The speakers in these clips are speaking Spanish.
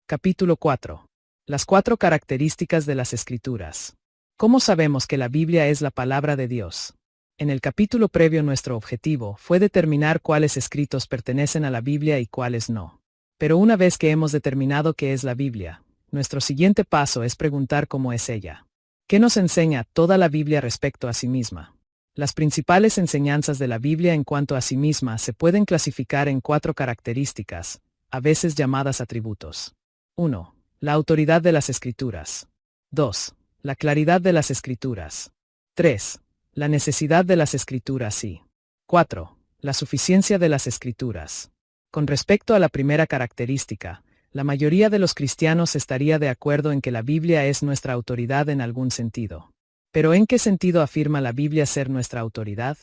Capítulo 4. Las 4 características de las Escrituras. ¿Cómo sabemos que la Biblia es la palabra de Dios? En el capítulo previo nuestro objetivo fue determinar cuáles escritos pertenecen a la Biblia y cuáles no. Pero una vez que hemos determinado qué es la Biblia, nuestro siguiente paso es preguntar cómo es ella. ¿Qué nos enseña toda la Biblia respecto a sí misma? Las principales enseñanzas de la Biblia en cuanto a sí misma se pueden clasificar en 4 características, a veces llamadas atributos. 1. La autoridad de las Escrituras. 2. La claridad de las Escrituras. 3. La necesidad de las Escrituras y 4. La suficiencia de las Escrituras. Con respecto a la primera característica, la mayoría de los cristianos estaría de acuerdo en que la Biblia es nuestra autoridad en algún sentido. ¿Pero en qué sentido afirma la Biblia ser nuestra autoridad?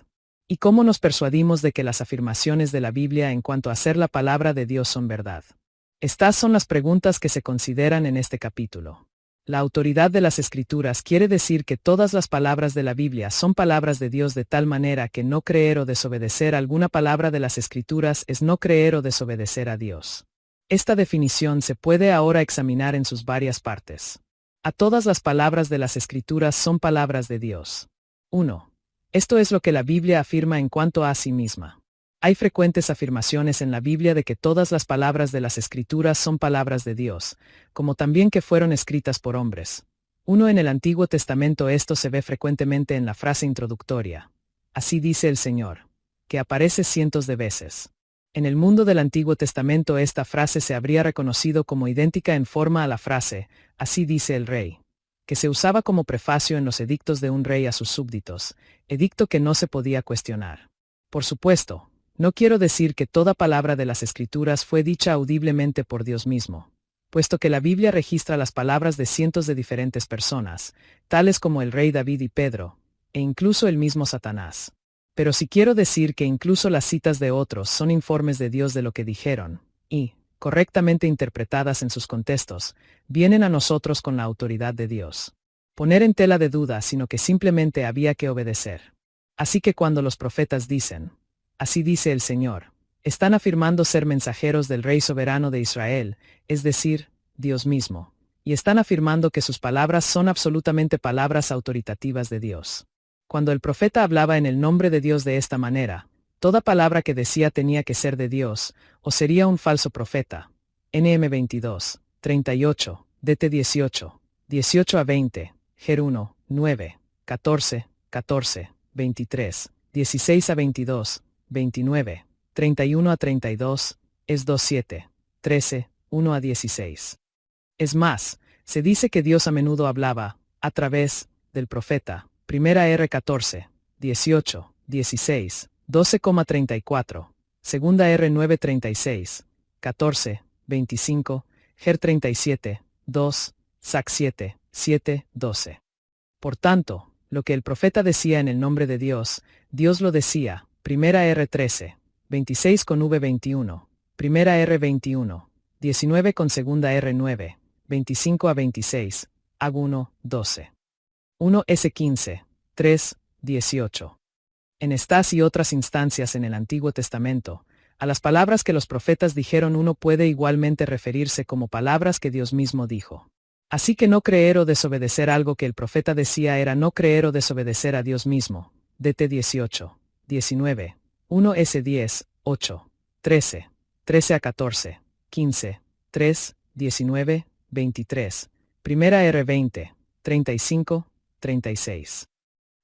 ¿Y cómo nos persuadimos de que las afirmaciones de la Biblia en cuanto a ser la palabra de Dios son verdad? Estas son las preguntas que se consideran en este capítulo. La autoridad de las Escrituras quiere decir que todas las palabras de la Biblia son palabras de Dios de tal manera que no creer o desobedecer alguna palabra de las Escrituras es no creer o desobedecer a Dios. Esta definición se puede ahora examinar en sus varias partes. A todas las palabras de las Escrituras son palabras de Dios. 1. Esto es lo que la Biblia afirma en cuanto a sí misma. Hay frecuentes afirmaciones en la Biblia de que todas las palabras de las Escrituras son palabras de Dios, como también que fueron escritas por hombres. 1. En el Antiguo Testamento esto se ve frecuentemente en la frase introductoria, así dice el Señor, que aparece cientos de veces. En el mundo del Antiguo Testamento esta frase se habría reconocido como idéntica en forma a la frase, así dice el rey, que se usaba como prefacio en los edictos de un rey a sus súbditos, edicto que no se podía cuestionar. Por supuesto, no quiero decir que toda palabra de las Escrituras fue dicha audiblemente por Dios mismo, puesto que la Biblia registra las palabras de cientos de diferentes personas, tales como el rey David y Pedro, e incluso el mismo Satanás. Pero sí quiero decir que incluso las citas de otros son informes de Dios de lo que dijeron, y, correctamente interpretadas en sus contextos, vienen a nosotros con la autoridad de Dios. Poner en tela de duda, sino que simplemente había que obedecer. Así que cuando los profetas dicen, así dice el Señor, están afirmando ser mensajeros del Rey soberano de Israel, es decir, Dios mismo, y están afirmando que sus palabras son absolutamente palabras autoritativas de Dios. Cuando el profeta hablaba en el nombre de Dios de esta manera, toda palabra que decía tenía que ser de Dios, o sería un falso profeta. NM 22, 38, DT 18, 18 a 20, Ger 1, 9, 14, 14, 23, 16 a 22, 29, 31 a 32, es 2:7, 13, 1 a 16. Es más, se dice que Dios a menudo hablaba, a través, del profeta, primera R 14, 18, 16, 12,34, segunda R 9:36, 14, 25, Ger 37, 2, Sac 7, 7, 12. Por tanto, lo que el profeta decía en el nombre de Dios, Dios lo decía, primera R 13, 26 con V 21, primera R 21, 19 con segunda R 9, 25 a 26, Ag 1, 12. 1 S 15, 3, 18. En estas y otras instancias en el Antiguo Testamento, a las palabras que los profetas dijeron uno puede igualmente referirse como palabras que Dios mismo dijo. Así que no creer o desobedecer algo que el profeta decía era no creer o desobedecer a Dios mismo. DT 18, 19, 1 S 10, 8, 13, 13 a 14, 15, 3, 19, 23, primera R 20, 35, 36.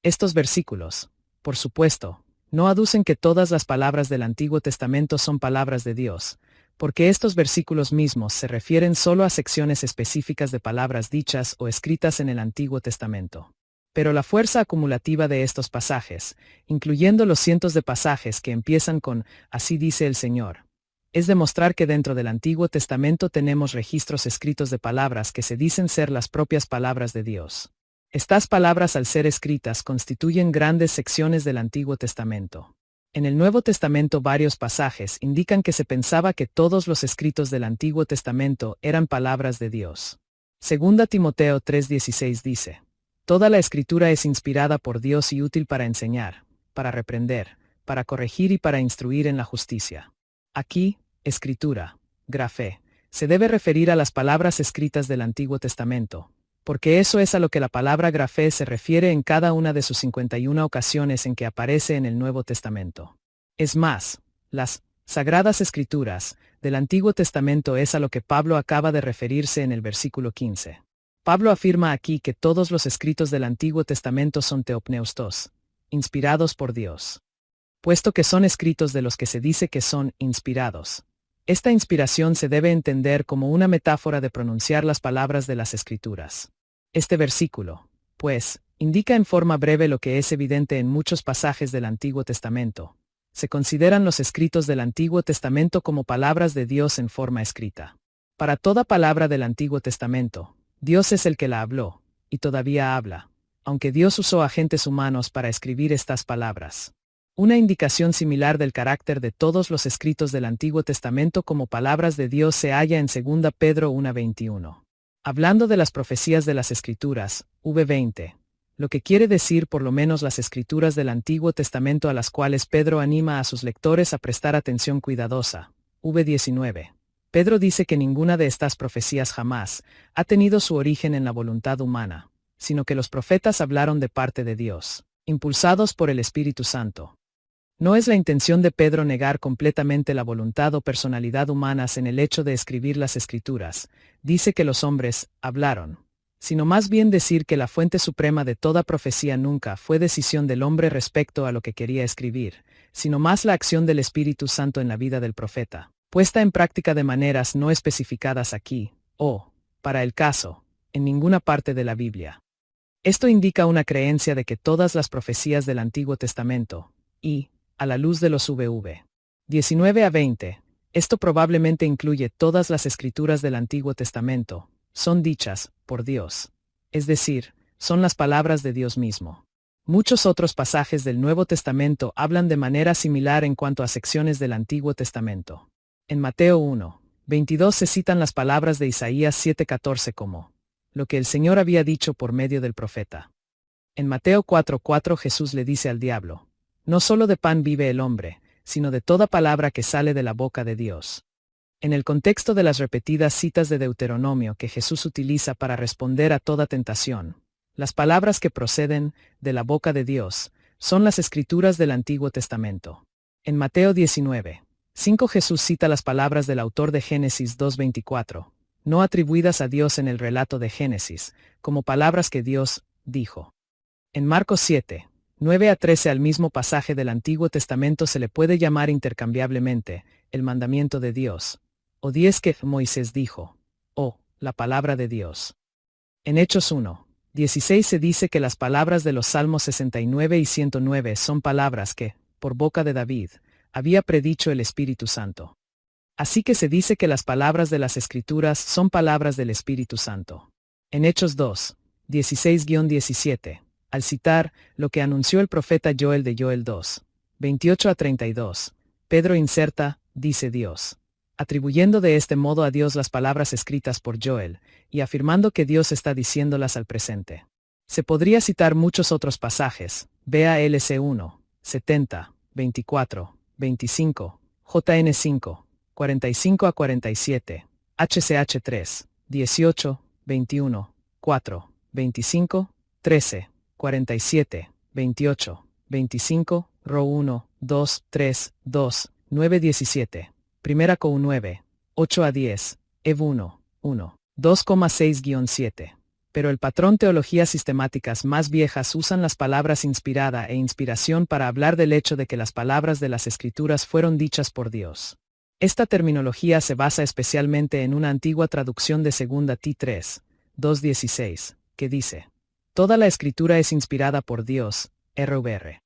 Estos versículos, por supuesto, no aducen que todas las palabras del Antiguo Testamento son palabras de Dios, porque estos versículos mismos se refieren solo a secciones específicas de palabras dichas o escritas en el Antiguo Testamento. Pero la fuerza acumulativa de estos pasajes, incluyendo los cientos de pasajes que empiezan con «Así dice el Señor», es demostrar que dentro del Antiguo Testamento tenemos registros escritos de palabras que se dicen ser las propias palabras de Dios. Estas palabras al ser escritas constituyen grandes secciones del Antiguo Testamento. En el Nuevo Testamento varios pasajes indican que se pensaba que todos los escritos del Antiguo Testamento eran palabras de Dios. Segunda Timoteo 3:16 dice, toda la Escritura es inspirada por Dios y útil para enseñar, para reprender, para corregir y para instruir en la justicia. Aquí, Escritura, grafé, se debe referir a las palabras escritas del Antiguo Testamento, porque eso es a lo que la palabra grafé se refiere en cada una de sus 51 ocasiones en que aparece en el Nuevo Testamento. Es más, las Sagradas Escrituras del Antiguo Testamento es a lo que Pablo acaba de referirse en el versículo 15. Pablo afirma aquí que todos los escritos del Antiguo Testamento son teopneustos, inspirados por Dios. Puesto que son escritos de los que se dice que son inspirados. Esta inspiración se debe entender como una metáfora de pronunciar las palabras de las Escrituras. Este versículo, pues, indica en forma breve lo que es evidente en muchos pasajes del Antiguo Testamento. Se consideran los escritos del Antiguo Testamento como palabras de Dios en forma escrita. Para toda palabra del Antiguo Testamento, Dios es el que la habló, y todavía habla, aunque Dios usó agentes humanos para escribir estas palabras. Una indicación similar del carácter de todos los escritos del Antiguo Testamento como palabras de Dios se halla en 2 Pedro 1:21. Hablando de las profecías de las Escrituras, v20. Lo que quiere decir por lo menos las Escrituras del Antiguo Testamento a las cuales Pedro anima a sus lectores a prestar atención cuidadosa, v19. Pedro dice que ninguna de estas profecías jamás ha tenido su origen en la voluntad humana, sino que los profetas hablaron de parte de Dios, impulsados por el Espíritu Santo. No es la intención de Pedro negar completamente la voluntad o personalidad humanas en el hecho de escribir las Escrituras, dice que los hombres hablaron, sino más bien decir que la fuente suprema de toda profecía nunca fue decisión del hombre respecto a lo que quería escribir, sino más la acción del Espíritu Santo en la vida del profeta, puesta en práctica de maneras no especificadas aquí, o, para el caso, en ninguna parte de la Biblia. Esto indica una creencia de que todas las profecías del Antiguo Testamento, y, a la luz de los v. 19 a 20, esto probablemente incluye todas las escrituras del Antiguo Testamento, son dichas por Dios. Es decir, son las palabras de Dios mismo. Muchos otros pasajes del Nuevo Testamento hablan de manera similar en cuanto a secciones del Antiguo Testamento. En Mateo 1:22 se citan las palabras de Isaías 7:14 como lo que el Señor había dicho por medio del profeta. En Mateo 4:4 Jesús le dice al diablo, no solo de pan vive el hombre, sino de toda palabra que sale de la boca de Dios. En el contexto de las repetidas citas de Deuteronomio que Jesús utiliza para responder a toda tentación, las palabras que proceden de la boca de Dios son las escrituras del Antiguo Testamento. En Mateo 19:5 Jesús cita las palabras del autor de Génesis 2:24, no atribuidas a Dios en el relato de Génesis, como palabras que Dios dijo. En Marcos 7:9 a 13 al mismo pasaje del Antiguo Testamento se le puede llamar intercambiablemente el mandamiento de Dios, o 10 que Moisés dijo, o la palabra de Dios. En Hechos 1:16 se dice que las palabras de los Salmos 69 y 109 son palabras que, por boca de David, había predicho el Espíritu Santo. Así que se dice que las palabras de las Escrituras son palabras del Espíritu Santo. En Hechos 2:16-17, al citar lo que anunció el profeta Joel de Joel 2:28 a 32, Pedro inserta, dice Dios, atribuyendo de este modo a Dios las palabras escritas por Joel, y afirmando que Dios está diciéndolas al presente. Se podría citar muchos otros pasajes, vea LC 1:70, 24, 25, JN 5:45 a 47, HCH 3:18, 21, 4, 25, 13, 47, 28, 25, RO 1, 2, 3, 2, 9, 17, Primera COU 9, 8 a 10, EV 1, 1, 2,6-7. Pero el patrón teologías sistemáticas más viejas usan las palabras inspirada e inspiración para hablar del hecho de que las palabras de las Escrituras fueron dichas por Dios. Esta terminología se basa especialmente en una antigua traducción de 2 T 3:2-16, que dice, toda la Escritura es inspirada por Dios, RVR.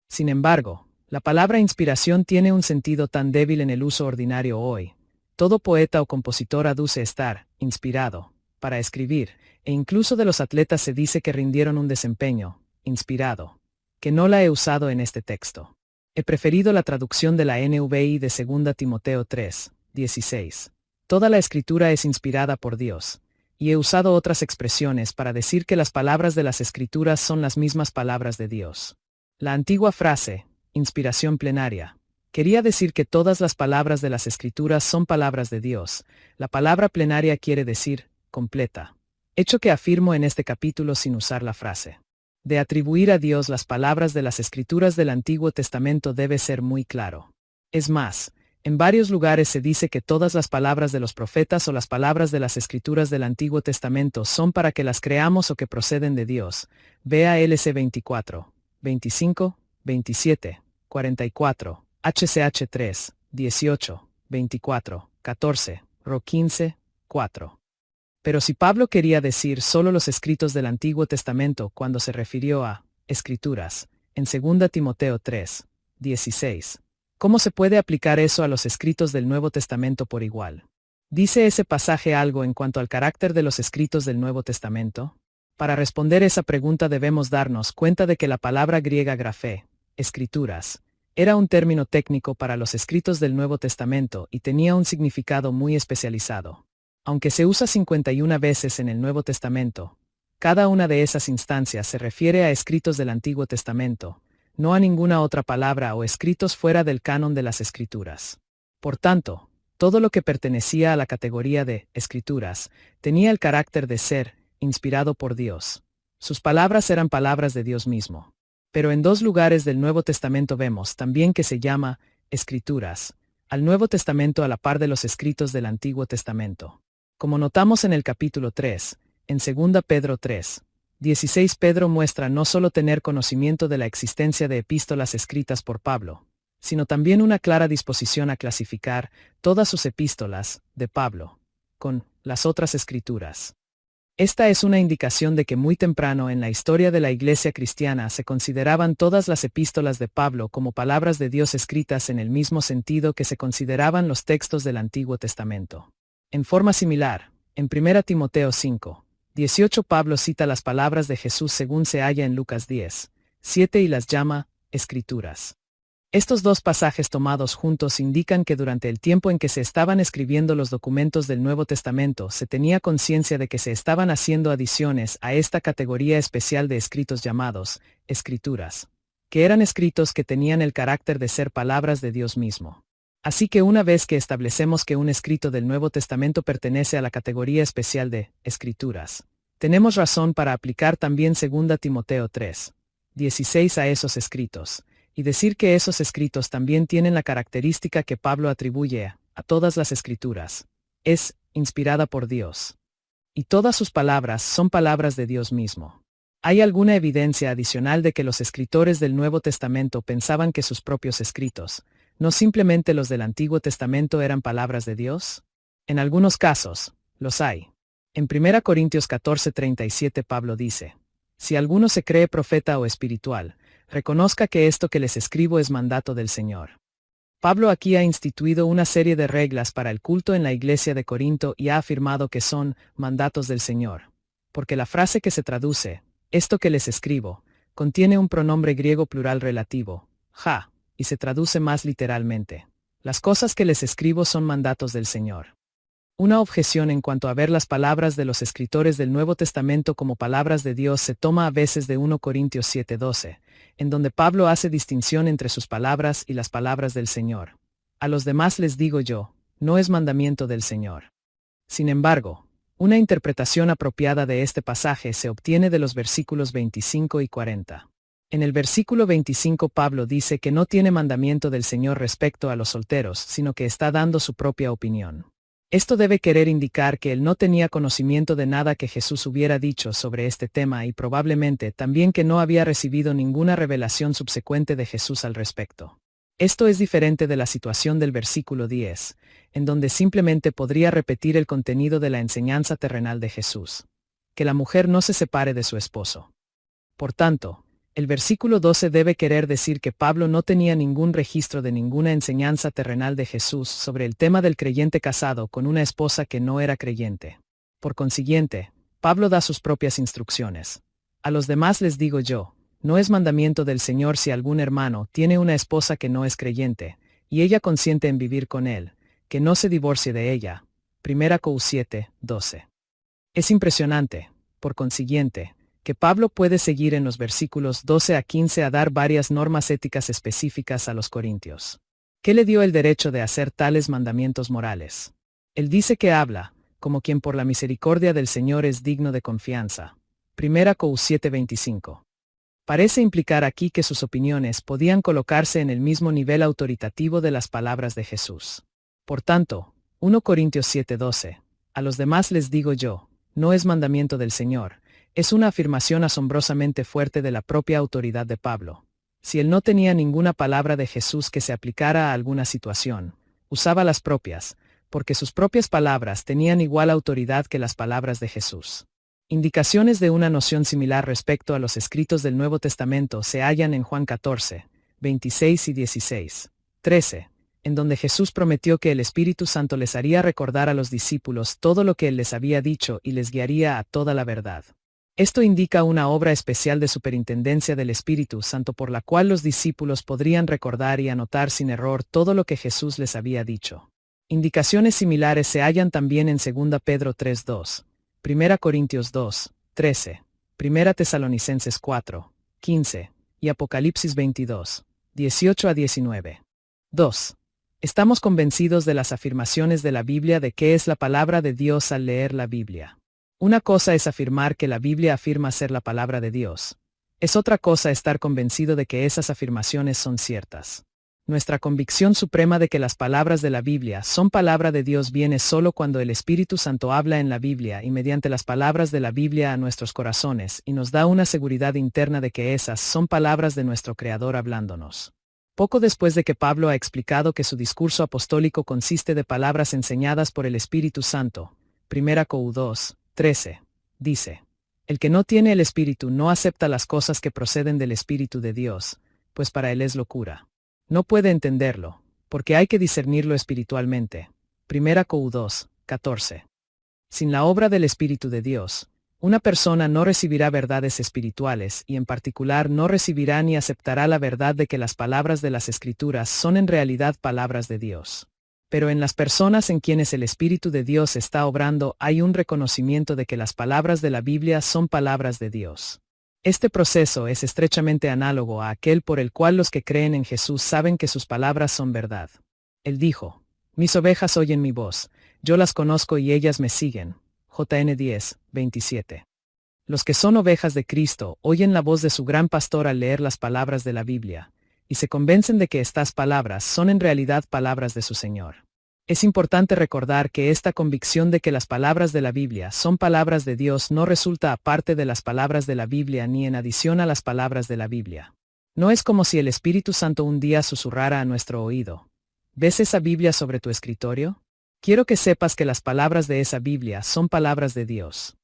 Sin embargo, la palabra inspiración tiene un sentido tan débil en el uso ordinario hoy. Todo poeta o compositor aduce estar inspirado para escribir, e incluso de los atletas se dice que rindieron un desempeño inspirado, que no la he usado en este texto. He preferido la traducción de la NVI de 2 Timoteo 3:16. Toda la Escritura es inspirada por Dios, y he usado otras expresiones para decir que las palabras de las Escrituras son las mismas palabras de Dios. La antigua frase, inspiración plenaria, Quería decir que todas las palabras de las Escrituras son palabras de Dios. La palabra plenaria quiere decir completa. Hecho que afirmo en este capítulo sin usar la frase. De atribuir a Dios las palabras de las Escrituras del Antiguo Testamento debe ser muy claro. Es más, en varios lugares se dice que todas las palabras de los profetas o las palabras de las Escrituras del Antiguo Testamento son para que las creamos o que proceden de Dios. Vea LC 24, 25, 27, 44. HCH 3, 18, 24, 14, Ro 15, 4. Pero si Pablo quería decir solo los escritos del Antiguo Testamento cuando se refirió a Escrituras, en 2 Timoteo 3, 16, ¿cómo se puede aplicar eso a los escritos del Nuevo Testamento por igual? ¿Dice ese pasaje algo en cuanto al carácter de los escritos del Nuevo Testamento? Para responder esa pregunta debemos darnos cuenta de que la palabra griega grafé, escrituras, era un término técnico para los escritos del Nuevo Testamento y tenía un significado muy especializado. Aunque se usa 51 veces en el Nuevo Testamento, cada una de esas instancias se refiere a escritos del Antiguo Testamento, no a ninguna otra palabra o escritos fuera del canon de las Escrituras. Por tanto, todo lo que pertenecía a la categoría de Escrituras tenía el carácter de ser inspirado por Dios. Sus palabras eran palabras de Dios mismo. Pero en 2 lugares del Nuevo Testamento vemos también que se llama Escrituras al Nuevo Testamento a la par de los escritos del Antiguo Testamento. Como notamos en el capítulo 3, en 2 Pedro 3, 16 Pedro muestra no solo tener conocimiento de la existencia de epístolas escritas por Pablo, sino también una clara disposición a clasificar todas sus epístolas, de Pablo, con las otras escrituras. Esta es una indicación de que muy temprano en la historia de la Iglesia cristiana se consideraban todas las epístolas de Pablo como palabras de Dios escritas en el mismo sentido que se consideraban los textos del Antiguo Testamento. En forma similar, en 1 Timoteo 5, 18 Pablo cita las palabras de Jesús según se halla en Lucas 10, 7 y las llama Escrituras. Estos 2 pasajes tomados juntos indican que durante el tiempo en que se estaban escribiendo los documentos del Nuevo Testamento se tenía conciencia de que se estaban haciendo adiciones a esta categoría especial de escritos llamados Escrituras, que eran escritos que tenían el carácter de ser palabras de Dios mismo. Así que una vez que establecemos que un escrito del Nuevo Testamento pertenece a la categoría especial de Escrituras, tenemos razón para aplicar también 2 Timoteo 3, 16 a esos escritos, y decir que esos escritos también tienen la característica que Pablo atribuye a todas las Escrituras. Es inspirada por Dios. Y todas sus palabras son palabras de Dios mismo. ¿Hay alguna evidencia adicional de que los escritores del Nuevo Testamento pensaban que sus propios escritos, no simplemente los del Antiguo Testamento, eran palabras de Dios? En algunos casos, los hay. En 1 Corintios 14:37 Pablo dice, si alguno se cree profeta o espiritual, reconozca que esto que les escribo es mandato del Señor. Pablo aquí ha instituido una serie de reglas para el culto en la iglesia de Corinto y ha afirmado que son mandatos del Señor. Porque la frase que se traduce, esto que les escribo, contiene un pronombre griego plural relativo, ja, y se traduce más literalmente. Las cosas que les escribo son mandatos del Señor. Una objeción en cuanto a ver las palabras de los escritores del Nuevo Testamento como palabras de Dios se toma a veces de 1 Corintios 7:12, en donde Pablo hace distinción entre sus palabras y las palabras del Señor. A los demás les digo yo, no es mandamiento del Señor. Sin embargo, una interpretación apropiada de este pasaje se obtiene de los versículos 25 y 40. En el versículo 25 Pablo dice que no tiene mandamiento del Señor respecto a los solteros, sino que está dando su propia opinión. Esto debe querer indicar que él no tenía conocimiento de nada que Jesús hubiera dicho sobre este tema y probablemente también que no había recibido ninguna revelación subsecuente de Jesús al respecto. Esto es diferente de la situación del versículo 10, en donde simplemente podría repetir el contenido de la enseñanza terrenal de Jesús. Que la mujer no se separe de su esposo. Por tanto, el versículo 12 debe querer decir que Pablo no tenía ningún registro de ninguna enseñanza terrenal de Jesús sobre el tema del creyente casado con una esposa que no era creyente. Por consiguiente, Pablo da sus propias instrucciones. A los demás les digo yo, no es mandamiento del Señor si algún hermano tiene una esposa que no es creyente, y ella consiente en vivir con él, que no se divorcie de ella. 1 Cor 7:12. Es impresionante, por consiguiente, que Pablo puede seguir en los versículos 12 a 15 a dar varias normas éticas específicas a los corintios. ¿Qué le dio el derecho de hacer tales mandamientos morales? Él dice que habla, como quien por la misericordia del Señor es digno de confianza. 1 Cor 7:25. Parece implicar aquí que sus opiniones podían colocarse en el mismo nivel autoritativo de las palabras de Jesús. Por tanto, 1 Corintios 7:12, a los demás les digo yo, no es mandamiento del Señor, es una afirmación asombrosamente fuerte de la propia autoridad de Pablo. Si él no tenía ninguna palabra de Jesús que se aplicara a alguna situación, usaba las propias, porque sus propias palabras tenían igual autoridad que las palabras de Jesús. Indicaciones de una noción similar respecto a los escritos del Nuevo Testamento se hallan en Juan 14, 26 y 16, 13, en donde Jesús prometió que el Espíritu Santo les haría recordar a los discípulos todo lo que él les había dicho y les guiaría a toda la verdad. Esto indica una obra especial de superintendencia del Espíritu Santo por la cual los discípulos podrían recordar y anotar sin error todo lo que Jesús les había dicho. Indicaciones similares se hallan también en 2 Pedro 3:2, 1 Corintios 2, 13, 1 Tesalonicenses 4, 15, y Apocalipsis 22, 18 a 19. 2. Estamos convencidos de las afirmaciones de la Biblia de qué es la palabra de Dios al leer la Biblia. Una cosa es afirmar que la Biblia afirma ser la palabra de Dios. Es otra cosa estar convencido de que esas afirmaciones son ciertas. Nuestra convicción suprema de que las palabras de la Biblia son palabra de Dios viene solo cuando el Espíritu Santo habla en la Biblia y mediante las palabras de la Biblia a nuestros corazones y nos da una seguridad interna de que esas son palabras de nuestro Creador hablándonos. Poco después de que Pablo ha explicado que su discurso apostólico consiste de palabras enseñadas por el Espíritu Santo, 1 Cor 2, 13, dice: el que no tiene el Espíritu no acepta las cosas que proceden del Espíritu de Dios, pues para él es locura. No puede entenderlo, porque hay que discernirlo espiritualmente. 1 Cor 2, 14. Sin la obra del Espíritu de Dios, una persona no recibirá verdades espirituales y en particular no recibirá ni aceptará la verdad de que las palabras de las Escrituras son en realidad palabras de Dios. Pero en las personas en quienes el Espíritu de Dios está obrando hay un reconocimiento de que las palabras de la Biblia son palabras de Dios. Este proceso es estrechamente análogo a aquel por el cual los que creen en Jesús saben que sus palabras son verdad. Él dijo: mis ovejas oyen mi voz, yo las conozco y ellas me siguen. JN 10, 27. Los que son ovejas de Cristo oyen la voz de su gran pastor al leer las palabras de la Biblia, y se convencen de que estas palabras son en realidad palabras de su Señor. Es importante recordar que esta convicción de que las palabras de la Biblia son palabras de Dios no resulta aparte de las palabras de la Biblia ni en adición a las palabras de la Biblia. No es como si el Espíritu Santo un día susurrara a nuestro oído: ¿ves esa Biblia sobre tu escritorio? Quiero que sepas que las palabras de esa Biblia son palabras de Dios.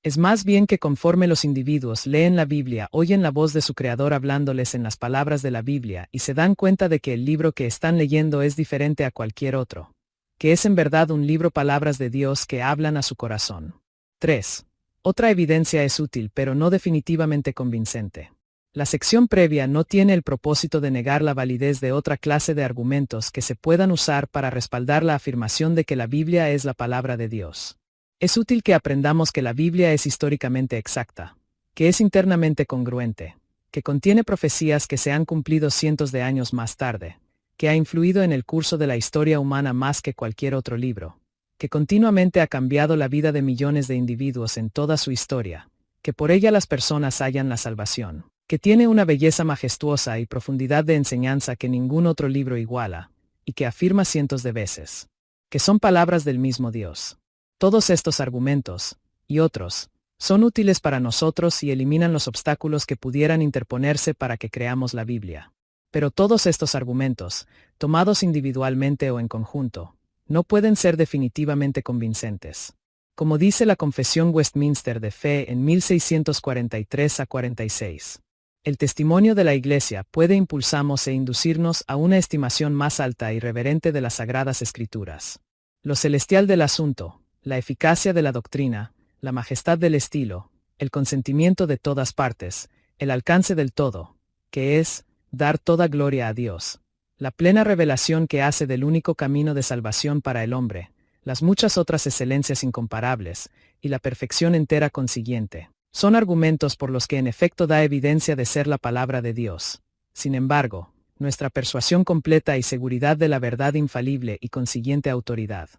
Es más bien que conforme los individuos leen la Biblia, oyen la voz de su Creador hablándoles en las palabras de la Biblia y se dan cuenta de que el libro que están leyendo es diferente a cualquier otro, que es en verdad un libro palabras de Dios que hablan a su corazón. 3. Otra evidencia es útil pero no definitivamente convincente. La sección previa no tiene el propósito de negar la validez de otra clase de argumentos que se puedan usar para respaldar la afirmación de que la Biblia es la palabra de Dios. Es útil que aprendamos que la Biblia es históricamente exacta, que es internamente congruente, que contiene profecías que se han cumplido cientos de años más tarde, que ha influido en el curso de la historia humana más que cualquier otro libro, que continuamente ha cambiado la vida de millones de individuos en toda su historia, que por ella las personas hallan la salvación, que tiene una belleza majestuosa y profundidad de enseñanza que ningún otro libro iguala, y que afirma cientos de veces que son palabras del mismo Dios. Todos estos argumentos, y otros, son útiles para nosotros y eliminan los obstáculos que pudieran interponerse para que creamos la Biblia. Pero todos estos argumentos, tomados individualmente o en conjunto, no pueden ser definitivamente convincentes. Como dice la Confesión Westminster de Fe en 1643 a 46. El testimonio de la Iglesia puede impulsarnos e inducirnos a una estimación más alta y reverente de las Sagradas Escrituras. Lo celestial del asunto, la eficacia de la doctrina, la majestad del estilo, el consentimiento de todas partes, el alcance del todo, que es dar toda gloria a Dios, la plena revelación que hace del único camino de salvación para el hombre, las muchas otras excelencias incomparables, y la perfección entera consiguiente, son argumentos por los que en efecto da evidencia de ser la palabra de Dios. Sin embargo, nuestra persuasión completa y seguridad de la verdad infalible y consiguiente autoridad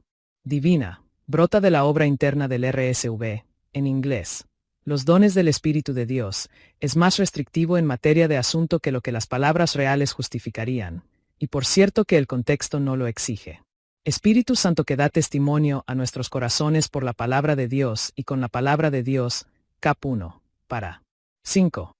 divina, brota de la obra interna del RSV, en inglés. Los dones del Espíritu de Dios es más restrictivo en materia de asunto que lo que las palabras reales justificarían, y por cierto que el contexto no lo exige. Espíritu Santo que da testimonio a nuestros corazones por la palabra de Dios y con la palabra de Dios, cap 1, para 5.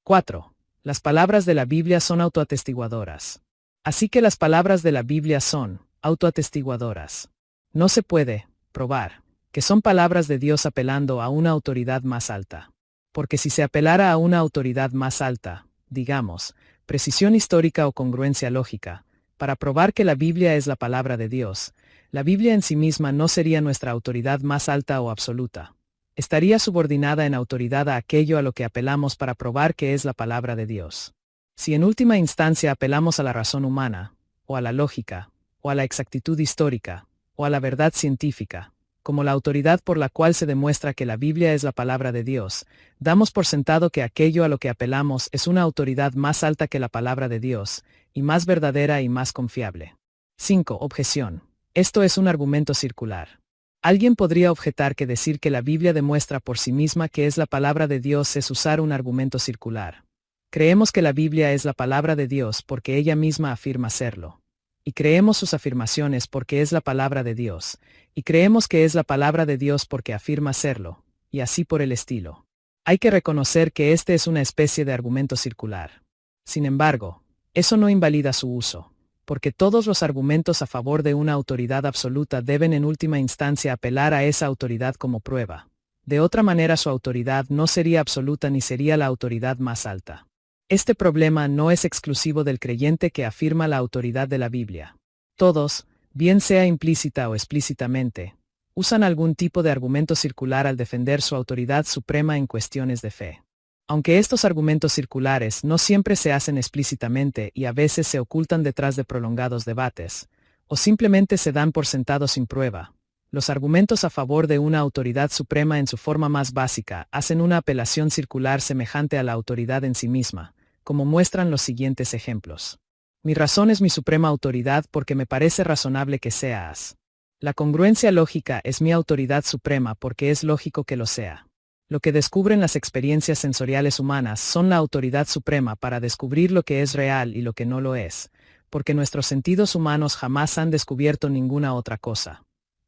4. Las palabras de la Biblia son autoatestiguadoras. Así que las palabras de la Biblia son autoatestiguadoras. No se puede probar que son palabras de Dios apelando a una autoridad más alta. Porque si se apelara a una autoridad más alta, digamos, precisión histórica o congruencia lógica, para probar que la Biblia es la palabra de Dios, la Biblia en sí misma no sería nuestra autoridad más alta o absoluta. Estaría subordinada en autoridad a aquello a lo que apelamos para probar que es la palabra de Dios. Si en última instancia apelamos a la razón humana, o a la lógica, o a la exactitud histórica, o a la verdad científica, como la autoridad por la cual se demuestra que la Biblia es la palabra de Dios, damos por sentado que aquello a lo que apelamos es una autoridad más alta que la palabra de Dios, y más verdadera y más confiable. 5. Objeción. Esto es un argumento circular. Alguien podría objetar que decir que la Biblia demuestra por sí misma que es la palabra de Dios es usar un argumento circular. Creemos que la Biblia es la palabra de Dios porque ella misma afirma serlo. Y creemos sus afirmaciones porque es la palabra de Dios, y creemos que es la palabra de Dios porque afirma serlo, y así por el estilo. Hay que reconocer que este es una especie de argumento circular. Sin embargo, eso no invalida su uso, porque todos los argumentos a favor de una autoridad absoluta deben en última instancia apelar a esa autoridad como prueba. De otra manera su autoridad no sería absoluta ni sería la autoridad más alta. Este problema no es exclusivo del creyente que afirma la autoridad de la Biblia. Todos, bien sea implícita o explícitamente, usan algún tipo de argumento circular al defender su autoridad suprema en cuestiones de fe. Aunque estos argumentos circulares no siempre se hacen explícitamente y a veces se ocultan detrás de prolongados debates, o simplemente se dan por sentados sin prueba, los argumentos a favor de una autoridad suprema en su forma más básica hacen una apelación circular semejante a la autoridad en sí misma, como muestran los siguientes ejemplos. Mi razón es mi suprema autoridad porque me parece razonable que seas. La congruencia lógica es mi autoridad suprema porque es lógico que lo sea. Lo que descubren las experiencias sensoriales humanas son la autoridad suprema para descubrir lo que es real y lo que no lo es, porque nuestros sentidos humanos jamás han descubierto ninguna otra cosa.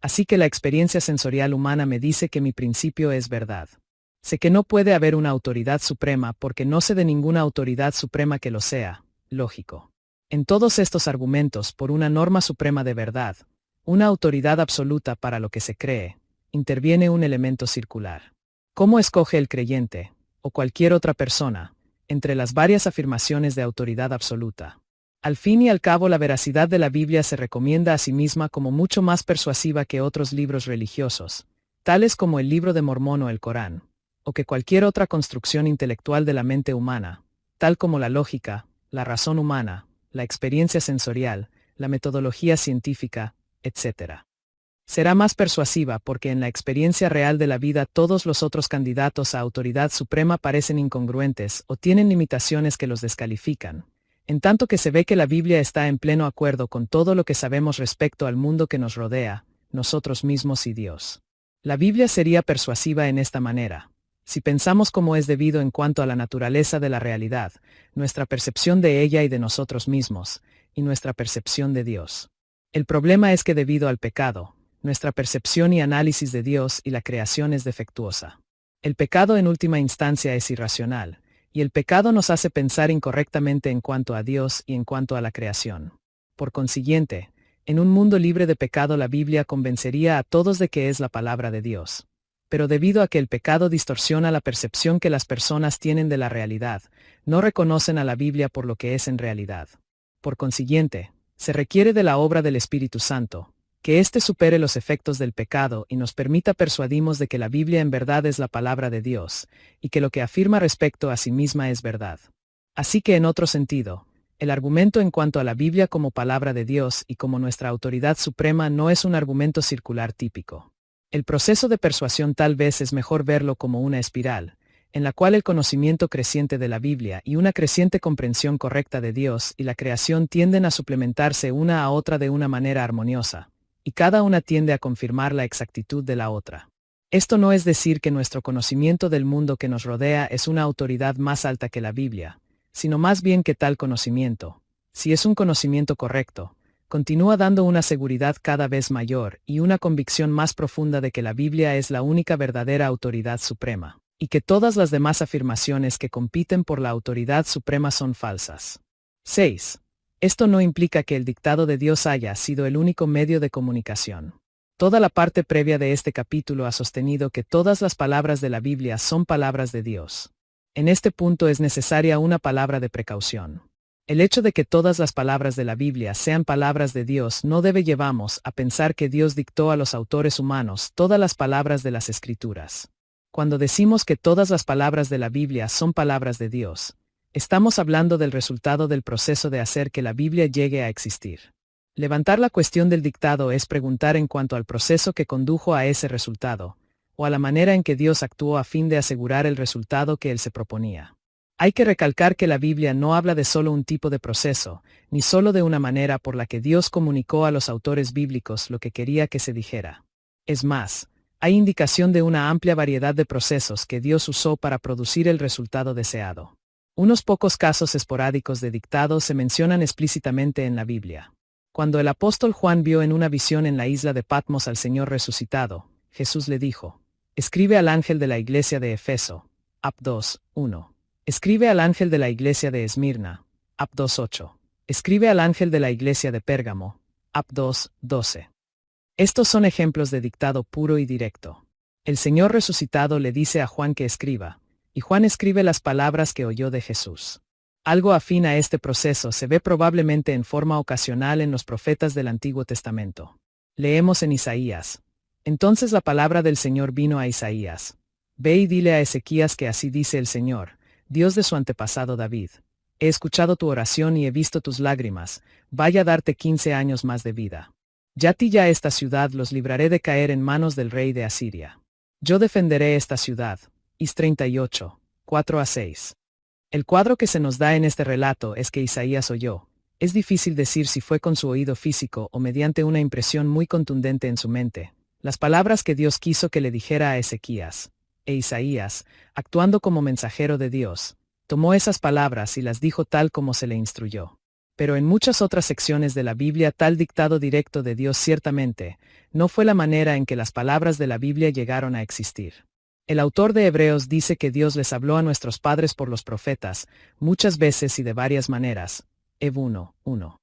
Así que la experiencia sensorial humana me dice que mi principio es verdad. Sé que no puede haber una autoridad suprema porque no sé de ninguna autoridad suprema que lo sea, lógico. En todos estos argumentos por una norma suprema de verdad, una autoridad absoluta para lo que se cree, interviene un elemento circular. ¿Cómo escoge el creyente, o cualquier otra persona, entre las varias afirmaciones de autoridad absoluta? Al fin y al cabo la veracidad de la Biblia se recomienda a sí misma como mucho más persuasiva que otros libros religiosos, tales como el Libro de Mormón o el Corán, o que cualquier otra construcción intelectual de la mente humana, tal como la lógica, la razón humana, la experiencia sensorial, la metodología científica, etc. Será más persuasiva porque en la experiencia real de la vida todos los otros candidatos a autoridad suprema parecen incongruentes o tienen limitaciones que los descalifican, en tanto que se ve que la Biblia está en pleno acuerdo con todo lo que sabemos respecto al mundo que nos rodea, nosotros mismos y Dios. La Biblia sería persuasiva en esta manera. Si pensamos como es debido en cuanto a la naturaleza de la realidad, nuestra percepción de ella y de nosotros mismos, y nuestra percepción de Dios. El problema es que debido al pecado, nuestra percepción y análisis de Dios y la creación es defectuosa. El pecado en última instancia es irracional, y el pecado nos hace pensar incorrectamente en cuanto a Dios y en cuanto a la creación. Por consiguiente, en un mundo libre de pecado la Biblia convencería a todos de que es la palabra de Dios. Pero debido a que el pecado distorsiona la percepción que las personas tienen de la realidad, no reconocen a la Biblia por lo que es en realidad. Por consiguiente, se requiere de la obra del Espíritu Santo, que éste supere los efectos del pecado y nos permita persuadirnos de que la Biblia en verdad es la palabra de Dios, y que lo que afirma respecto a sí misma es verdad. Así que en otro sentido, el argumento en cuanto a la Biblia como palabra de Dios y como nuestra autoridad suprema no es un argumento circular típico. El proceso de persuasión tal vez es mejor verlo como una espiral, en la cual el conocimiento creciente de la Biblia y una creciente comprensión correcta de Dios y la creación tienden a suplementarse una a otra de una manera armoniosa, y cada una tiende a confirmar la exactitud de la otra. Esto no es decir que nuestro conocimiento del mundo que nos rodea es una autoridad más alta que la Biblia, sino más bien que tal conocimiento, si es un conocimiento correcto, continúa dando una seguridad cada vez mayor y una convicción más profunda de que la Biblia es la única verdadera autoridad suprema, y que todas las demás afirmaciones que compiten por la autoridad suprema son falsas. 6. Esto no implica que el dictado de Dios haya sido el único medio de comunicación. Toda la parte previa de este capítulo ha sostenido que todas las palabras de la Biblia son palabras de Dios. En este punto es necesaria una palabra de precaución. El hecho de que todas las palabras de la Biblia sean palabras de Dios no debe llevarnos a pensar que Dios dictó a los autores humanos todas las palabras de las Escrituras. Cuando decimos que todas las palabras de la Biblia son palabras de Dios, estamos hablando del resultado del proceso de hacer que la Biblia llegue a existir. Levantar la cuestión del dictado es preguntar en cuanto al proceso que condujo a ese resultado, o a la manera en que Dios actuó a fin de asegurar el resultado que Él se proponía. Hay que recalcar que la Biblia no habla de solo un tipo de proceso, ni solo de una manera por la que Dios comunicó a los autores bíblicos lo que quería que se dijera. Es más, hay indicación de una amplia variedad de procesos que Dios usó para producir el resultado deseado. Unos pocos casos esporádicos de dictado se mencionan explícitamente en la Biblia. Cuando el apóstol Juan vio en una visión en la isla de Patmos al Señor resucitado, Jesús le dijo: escribe al ángel de la iglesia de Efeso, Ap 2:1. Escribe al ángel de la iglesia de Esmirna, Ap 2:8. Escribe al ángel de la iglesia de Pérgamo, Ap 2:12. Estos son ejemplos de dictado puro y directo. El Señor resucitado le dice a Juan que escriba, y Juan escribe las palabras que oyó de Jesús. Algo afín a este proceso se ve probablemente en forma ocasional en los profetas del Antiguo Testamento. Leemos en Isaías: entonces la palabra del Señor vino a Isaías: ve y dile a Ezequías que así dice el Señor, Dios de su antepasado David: he escuchado tu oración y he visto tus lágrimas, vaya a darte 15 años más de vida. Ya a ti y a esta ciudad los libraré de caer en manos del rey de Asiria. Yo defenderé esta ciudad. Is 38, 4-6. El cuadro que se nos da en este relato es que Isaías oyó. Es difícil decir si fue con su oído físico o mediante una impresión muy contundente en su mente, las palabras que Dios quiso que le dijera a Ezequías. E Isaías, actuando como mensajero de Dios, tomó esas palabras y las dijo tal como se le instruyó. Pero en muchas otras secciones de la Biblia tal dictado directo de Dios ciertamente no fue la manera en que las palabras de la Biblia llegaron a existir. El autor de Hebreos dice que Dios les habló a nuestros padres por los profetas, muchas veces y de varias maneras. Heb 1:1.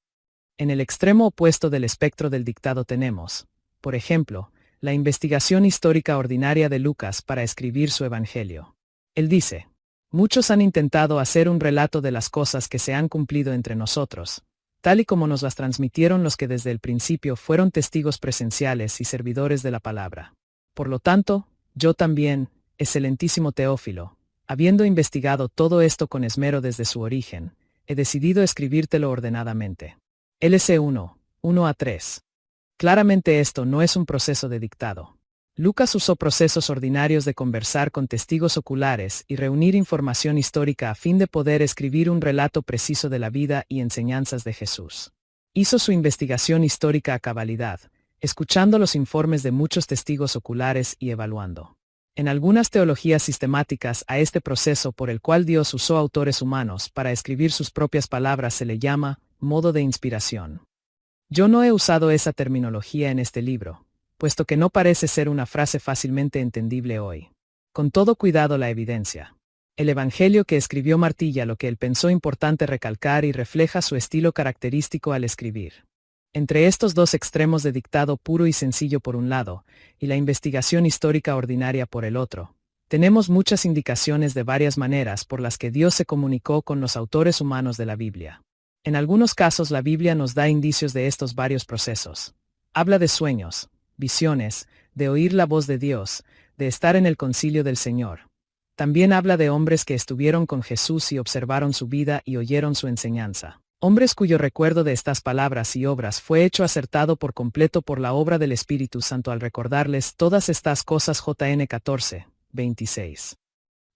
En el extremo opuesto del espectro del dictado tenemos, por ejemplo, la investigación histórica ordinaria de Lucas para escribir su Evangelio. Él dice: muchos han intentado hacer un relato de las cosas que se han cumplido entre nosotros, tal y como nos las transmitieron los que desde el principio fueron testigos presenciales y servidores de la palabra. Por lo tanto, yo también, excelentísimo Teófilo, habiendo investigado todo esto con esmero desde su origen, he decidido escribírtelo ordenadamente. LC 1:1-3. Claramente esto no es un proceso de dictado. Lucas usó procesos ordinarios de conversar con testigos oculares y reunir información histórica a fin de poder escribir un relato preciso de la vida y enseñanzas de Jesús. Hizo su investigación histórica a cabalidad, escuchando los informes de muchos testigos oculares y evaluando. En algunas teologías sistemáticas a este proceso por el cual Dios usó autores humanos para escribir sus propias palabras se le llama modo de inspiración. Yo no he usado esa terminología en este libro, puesto que no parece ser una frase fácilmente entendible hoy. Con todo cuidado la evidencia. El Evangelio que escribió martilla lo que él pensó importante recalcar y refleja su estilo característico al escribir. Entre estos dos extremos de dictado puro y sencillo por un lado, y la investigación histórica ordinaria por el otro, tenemos muchas indicaciones de varias maneras por las que Dios se comunicó con los autores humanos de la Biblia. En algunos casos la Biblia nos da indicios de estos varios procesos. Habla de sueños, visiones, de oír la voz de Dios, de estar en el concilio del Señor. También habla de hombres que estuvieron con Jesús y observaron su vida y oyeron su enseñanza. Hombres cuyo recuerdo de estas palabras y obras fue hecho acertado por completo por la obra del Espíritu Santo al recordarles todas estas cosas. JN 14:26.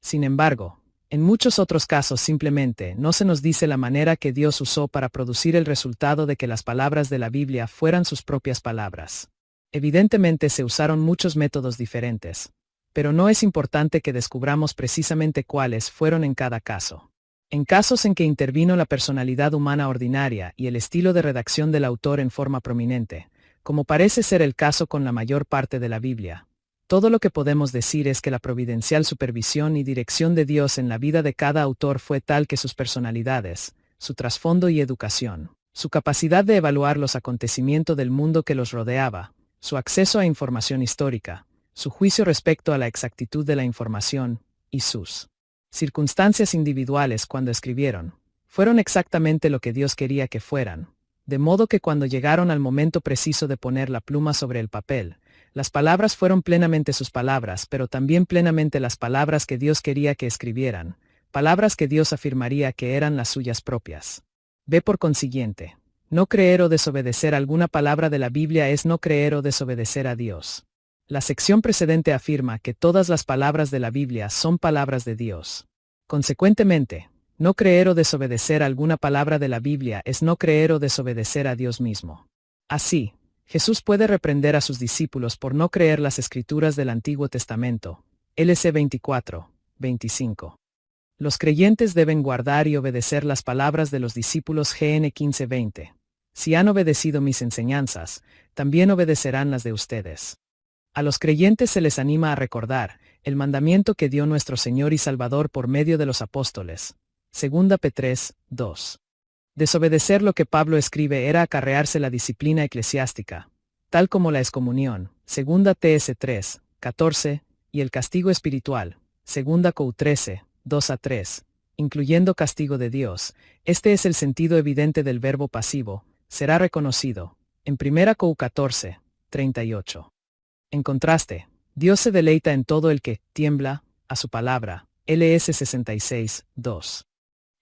Sin embargo, en muchos otros casos simplemente no se nos dice la manera que Dios usó para producir el resultado de que las palabras de la Biblia fueran sus propias palabras. Evidentemente se usaron muchos métodos diferentes, pero no es importante que descubramos precisamente cuáles fueron en cada caso. En casos en que intervino la personalidad humana ordinaria y el estilo de redacción del autor en forma prominente, como parece ser el caso con la mayor parte de la Biblia, todo lo que podemos decir es que la providencial supervisión y dirección de Dios en la vida de cada autor fue tal que sus personalidades, su trasfondo y educación, su capacidad de evaluar los acontecimientos del mundo que los rodeaba, su acceso a información histórica, su juicio respecto a la exactitud de la información, y sus circunstancias individuales cuando escribieron, fueron exactamente lo que Dios quería que fueran, de modo que cuando llegaron al momento preciso de poner la pluma sobre el papel, las palabras fueron plenamente sus palabras, pero también plenamente las palabras que Dios quería que escribieran, palabras que Dios afirmaría que eran las suyas propias. Ve por consiguiente, no creer o desobedecer alguna palabra de la Biblia es no creer o desobedecer a Dios. La sección precedente afirma que todas las palabras de la Biblia son palabras de Dios. Consecuentemente, no creer o desobedecer alguna palabra de la Biblia es no creer o desobedecer a Dios mismo. Así, Jesús puede reprender a sus discípulos por no creer las escrituras del Antiguo Testamento. LC 24, 25. Los creyentes deben guardar y obedecer las palabras de los discípulos GN 15:20. Si han obedecido mis enseñanzas, también obedecerán las de ustedes. A los creyentes se les anima a recordar el mandamiento que dio nuestro Señor y Salvador por medio de los apóstoles. 2 Pedro 2. Desobedecer lo que Pablo escribe era acarrearse la disciplina eclesiástica, tal como la excomunión, 2 TS 3, 14, y el castigo espiritual, 2 COU 13, 2-3, incluyendo castigo de Dios. Este es el sentido evidente del verbo pasivo, será reconocido, en 1 COU 14, 38. En contraste, Dios se deleita en todo el que tiembla a su palabra. LS 66, 2.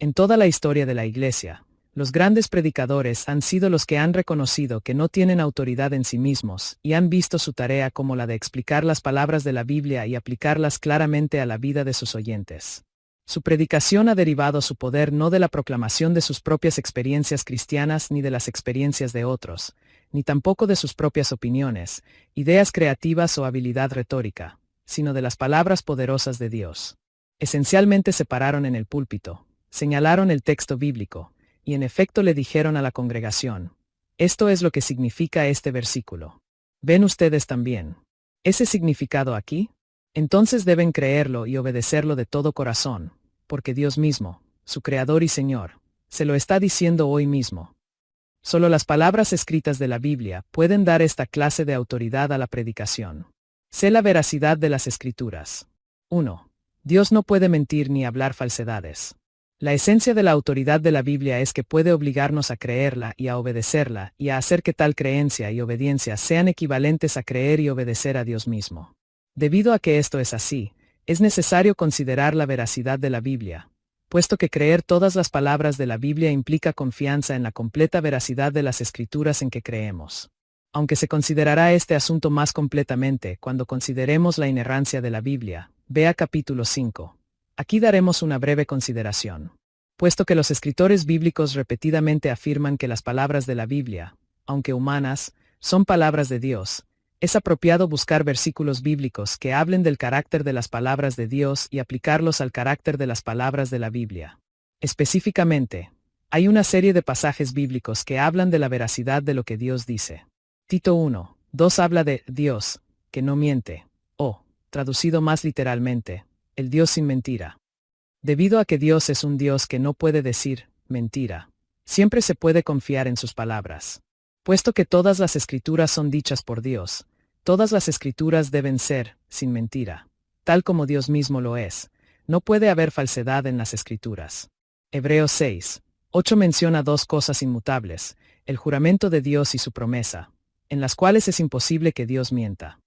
En toda la historia de la Iglesia, los grandes predicadores han sido los que han reconocido que no tienen autoridad en sí mismos y han visto su tarea como la de explicar las palabras de la Biblia y aplicarlas claramente a la vida de sus oyentes. Su predicación ha derivado su poder no de la proclamación de sus propias experiencias cristianas ni de las experiencias de otros, ni tampoco de sus propias opiniones, ideas creativas o habilidad retórica, sino de las palabras poderosas de Dios. Esencialmente se pararon en el púlpito, señalaron el texto bíblico, y en efecto le dijeron a la congregación: esto es lo que significa este versículo. ¿Ven ustedes también ese significado aquí? Entonces deben creerlo y obedecerlo de todo corazón, porque Dios mismo, su Creador y Señor, se lo está diciendo hoy mismo. Solo las palabras escritas de la Biblia pueden dar esta clase de autoridad a la predicación. Sé la veracidad de las Escrituras. 1. Dios no puede mentir ni hablar falsedades. La esencia de la autoridad de la Biblia es que puede obligarnos a creerla y a obedecerla y a hacer que tal creencia y obediencia sean equivalentes a creer y obedecer a Dios mismo. Debido a que esto es así, es necesario considerar la veracidad de la Biblia, puesto que creer todas las palabras de la Biblia implica confianza en la completa veracidad de las Escrituras en que creemos. Aunque se considerará este asunto más completamente cuando consideremos la inerrancia de la Biblia, vea capítulo 5. Aquí daremos una breve consideración. Puesto que los escritores bíblicos repetidamente afirman que las palabras de la Biblia, aunque humanas, son palabras de Dios, es apropiado buscar versículos bíblicos que hablen del carácter de las palabras de Dios y aplicarlos al carácter de las palabras de la Biblia. Específicamente, hay una serie de pasajes bíblicos que hablan de la veracidad de lo que Dios dice. Tito 1, 2 habla de Dios, que no miente, o, traducido más literalmente, el Dios sin mentira. Debido a que Dios es un Dios que no puede decir mentira, siempre se puede confiar en sus palabras. Puesto que todas las escrituras son dichas por Dios, todas las escrituras deben ser sin mentira, tal como Dios mismo lo es. No puede haber falsedad en las escrituras. Hebreos 6, 8 menciona dos cosas inmutables, el juramento de Dios y su promesa, en las cuales es imposible que Dios mienta.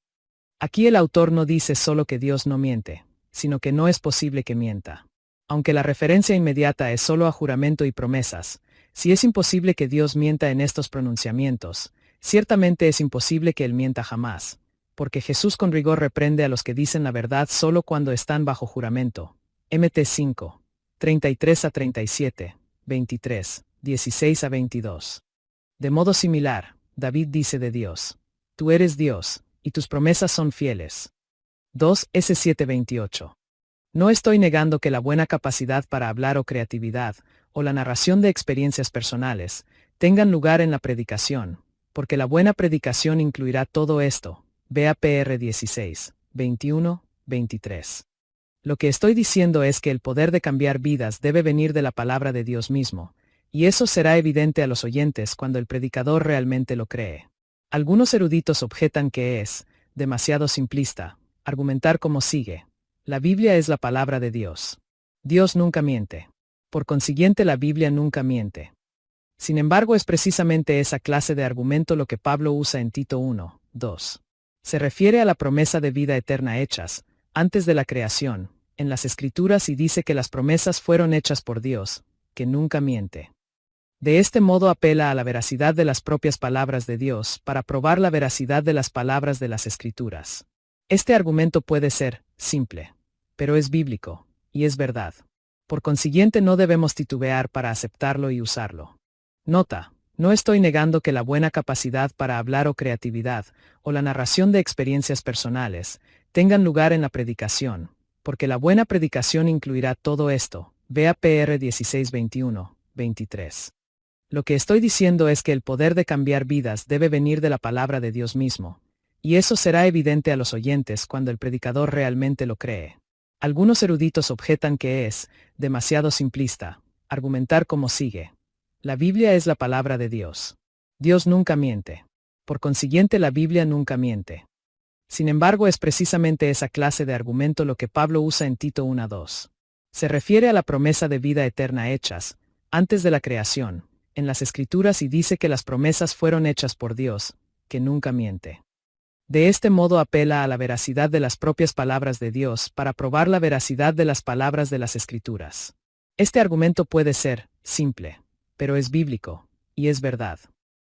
Aquí el autor no dice solo que Dios no miente, sino que no es posible que mienta. Aunque la referencia inmediata es solo a juramento y promesas, si es imposible que Dios mienta en estos pronunciamientos, ciertamente es imposible que Él mienta jamás, porque Jesús con rigor reprende a los que dicen la verdad solo cuando están bajo juramento. Mt 5, 33 a 37, 23, 16 a 22. De modo similar, David dice de Dios: Tú eres Dios, y tus promesas son fieles. 2 S 7:28. No estoy negando que la buena capacidad para hablar o creatividad, o la narración de experiencias personales, tengan lugar en la predicación, porque la buena predicación incluirá todo esto. Vea PR 16, 21, 23. Lo que estoy diciendo es que el poder de cambiar vidas debe venir de la palabra de Dios mismo, y eso será evidente a los oyentes cuando el predicador realmente lo cree. Algunos eruditos objetan que es demasiado simplista argumentar como sigue: la Biblia es la palabra de Dios. Dios nunca miente. Por consiguiente, la Biblia nunca miente. Sin embargo, es precisamente esa clase de argumento lo que Pablo usa en Tito 1, 2. Se refiere a la promesa de vida eterna hechas, antes de la creación, en las Escrituras, y dice que las promesas fueron hechas por Dios, que nunca miente. De este modo apela a la veracidad de las propias palabras de Dios para probar la veracidad de las palabras de las Escrituras. Este argumento puede ser simple, pero es bíblico, y es verdad. Por consiguiente, no debemos titubear para aceptarlo y usarlo. Nota: no estoy negando que la buena capacidad para hablar o creatividad, o la narración de experiencias personales, tengan lugar en la predicación, porque la buena predicación incluirá todo esto. Vea PR 16, 21, 23. Lo que estoy diciendo es que el poder de cambiar vidas debe venir de la palabra de Dios mismo, y eso será evidente a los oyentes cuando el predicador realmente lo cree. Algunos eruditos objetan que es demasiado simplista argumentar como sigue: la Biblia es la palabra de Dios. Dios nunca miente. Por consiguiente, la Biblia nunca miente. Sin embargo, es precisamente esa clase de argumento lo que Pablo usa en Tito 1:2. Se refiere a la promesa de vida eterna hechas, antes de la creación, en las Escrituras, y dice que las promesas fueron hechas por Dios, que nunca miente. De este modo apela a la veracidad de las propias palabras de Dios para probar la veracidad de las palabras de las Escrituras. Este argumento puede ser simple, pero es bíblico, y es verdad.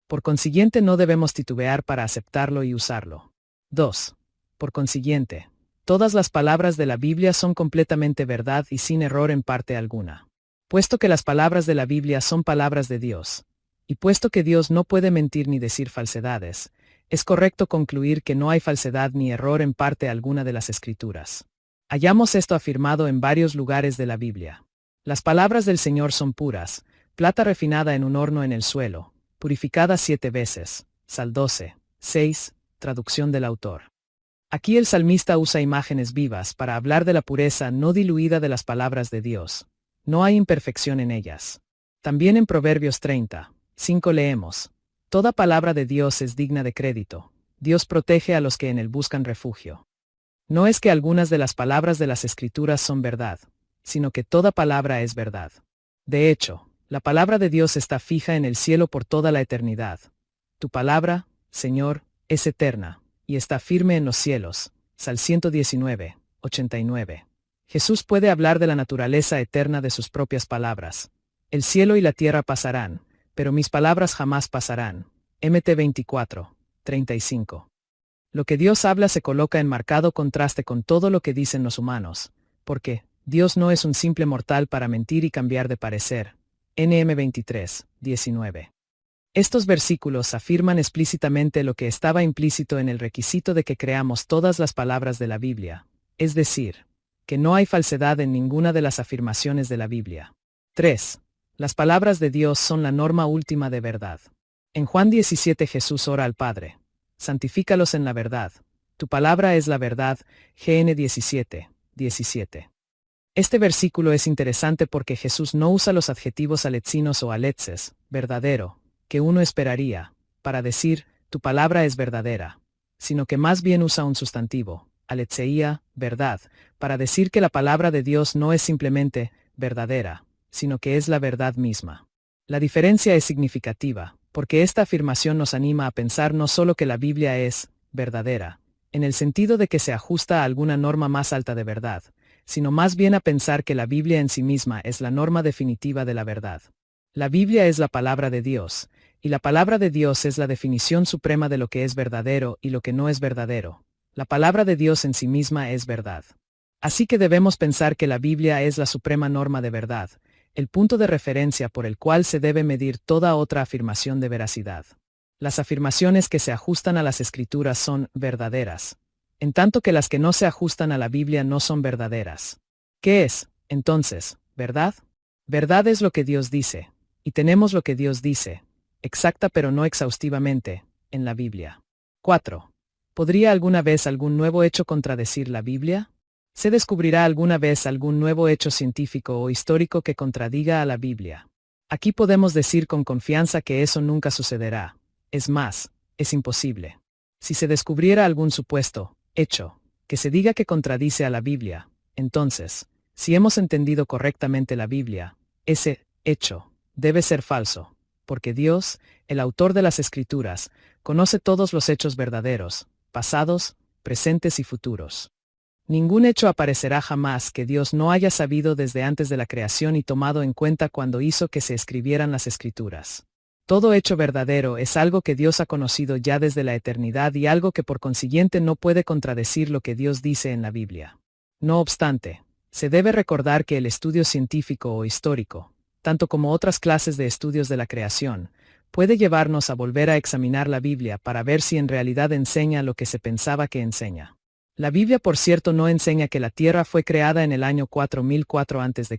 Por consiguiente, no debemos titubear para aceptarlo y usarlo. 2. Por consiguiente, todas las palabras de la Biblia son completamente verdad y sin error en parte alguna. Puesto que las palabras de la Biblia son palabras de Dios, y puesto que Dios no puede mentir ni decir falsedades, es correcto concluir que no hay falsedad ni error en parte alguna de las Escrituras. Hallamos esto afirmado en varios lugares de la Biblia. Las palabras del Señor son puras, plata refinada en un horno en el suelo, purificada 7 veces. Sal 12, 6, traducción del autor. Aquí el salmista usa imágenes vivas para hablar de la pureza no diluida de las palabras de Dios. No hay imperfección en ellas. También en Proverbios 30, 5 leemos: toda palabra de Dios es digna de crédito. Dios protege a los que en él buscan refugio. No es que algunas de las palabras de las Escrituras son verdad, sino que toda palabra es verdad. De hecho, la palabra de Dios está fija en el cielo por toda la eternidad. Tu palabra, Señor, es eterna, y está firme en los cielos. Sal 119, 89. Jesús puede hablar de la naturaleza eterna de sus propias palabras. El cielo y la tierra pasarán, pero mis palabras jamás pasarán. Mt 24, 35. Lo que Dios habla se coloca en marcado contraste con todo lo que dicen los humanos, porque Dios no es un simple mortal para mentir y cambiar de parecer. NM 23, 19. Estos versículos afirman explícitamente lo que estaba implícito en el requisito de que creamos todas las palabras de la Biblia, es decir, que no hay falsedad en ninguna de las afirmaciones de la Biblia. 3. Las palabras de Dios son la norma última de verdad. En Juan 17 Jesús ora al Padre: santifícalos en la verdad. Tu palabra es la verdad. GN 17, 17. Este versículo es interesante porque Jesús no usa los adjetivos aletzinos o aletzes, verdadero, que uno esperaría, para decir, tu palabra es verdadera, sino que más bien usa un sustantivo, aletzeía, verdad, para decir que la palabra de Dios no es simplemente verdadera, sino que es la verdad misma. La diferencia es significativa, porque esta afirmación nos anima a pensar no solo que la Biblia es verdadera, en el sentido de que se ajusta a alguna norma más alta de verdad, sino más bien a pensar que la Biblia en sí misma es la norma definitiva de la verdad. La Biblia es la palabra de Dios, y la palabra de Dios es la definición suprema de lo que es verdadero y lo que no es verdadero. La palabra de Dios en sí misma es verdad. Así que debemos pensar que la Biblia es la suprema norma de verdad, el punto de referencia por el cual se debe medir toda otra afirmación de veracidad. Las afirmaciones que se ajustan a las Escrituras son verdaderas, en tanto que las que no se ajustan a la Biblia no son verdaderas. ¿Qué es, entonces, verdad? Verdad es lo que Dios dice, y tenemos lo que Dios dice, exacta pero no exhaustivamente, en la Biblia. 4. ¿Podría alguna vez algún nuevo hecho contradecir la Biblia? ¿Se descubrirá alguna vez algún nuevo hecho científico o histórico que contradiga a la Biblia? Aquí podemos decir con confianza que eso nunca sucederá. Es más, es imposible. Si se descubriera algún supuesto hecho que se diga que contradice a la Biblia, entonces, si hemos entendido correctamente la Biblia, ese hecho debe ser falso, porque Dios, el autor de las Escrituras, conoce todos los hechos verdaderos, pasados, presentes y futuros. Ningún hecho aparecerá jamás que Dios no haya sabido desde antes de la creación y tomado en cuenta cuando hizo que se escribieran las Escrituras. Todo hecho verdadero es algo que Dios ha conocido ya desde la eternidad y algo que por consiguiente no puede contradecir lo que Dios dice en la Biblia. No obstante, se debe recordar que el estudio científico o histórico, tanto como otras clases de estudios de la creación, puede llevarnos a volver a examinar la Biblia para ver si en realidad enseña lo que se pensaba que enseña. La Biblia, por cierto, no enseña que la Tierra fue creada en el año 4004 a.C.,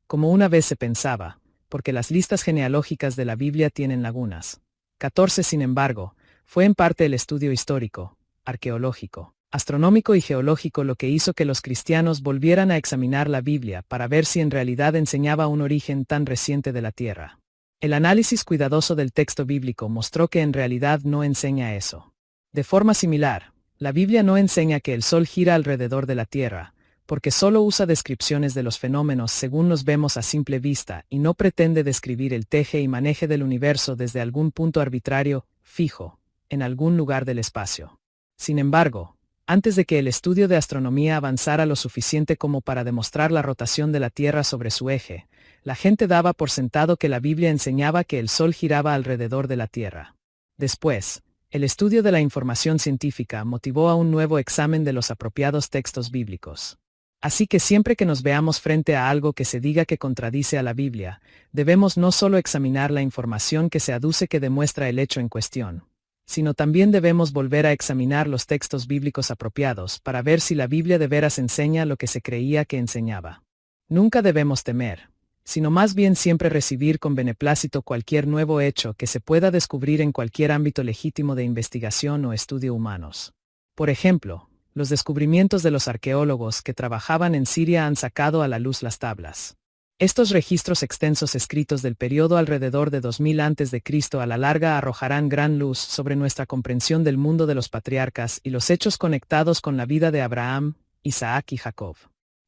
como una vez se pensaba, porque las listas genealógicas de la Biblia tienen lagunas. 14. Sin embargo, fue en parte el estudio histórico, arqueológico, astronómico y geológico lo que hizo que los cristianos volvieran a examinar la Biblia para ver si en realidad enseñaba un origen tan reciente de la Tierra. El análisis cuidadoso del texto bíblico mostró que en realidad no enseña eso. De forma similar, la Biblia no enseña que el Sol gira alrededor de la Tierra, porque solo usa descripciones de los fenómenos según los vemos a simple vista y no pretende describir el teje y maneje del universo desde algún punto arbitrario, fijo, en algún lugar del espacio. Sin embargo, antes de que el estudio de astronomía avanzara lo suficiente como para demostrar la rotación de la Tierra sobre su eje, la gente daba por sentado que la Biblia enseñaba que el Sol giraba alrededor de la Tierra. Después, el estudio de la información científica motivó a un nuevo examen de los apropiados textos bíblicos. Así que siempre que nos veamos frente a algo que se diga que contradice a la Biblia, debemos no solo examinar la información que se aduce que demuestra el hecho en cuestión, sino también debemos volver a examinar los textos bíblicos apropiados para ver si la Biblia de veras enseña lo que se creía que enseñaba. Nunca debemos temer, sino más bien siempre recibir con beneplácito cualquier nuevo hecho que se pueda descubrir en cualquier ámbito legítimo de investigación o estudio humanos. Por ejemplo, los descubrimientos de los arqueólogos que trabajaban en Siria han sacado a la luz las tablas. Estos registros extensos escritos del periodo alrededor de 2000 a.C. a la larga arrojarán gran luz sobre nuestra comprensión del mundo de los patriarcas y los hechos conectados con la vida de Abraham, Isaac y Jacob.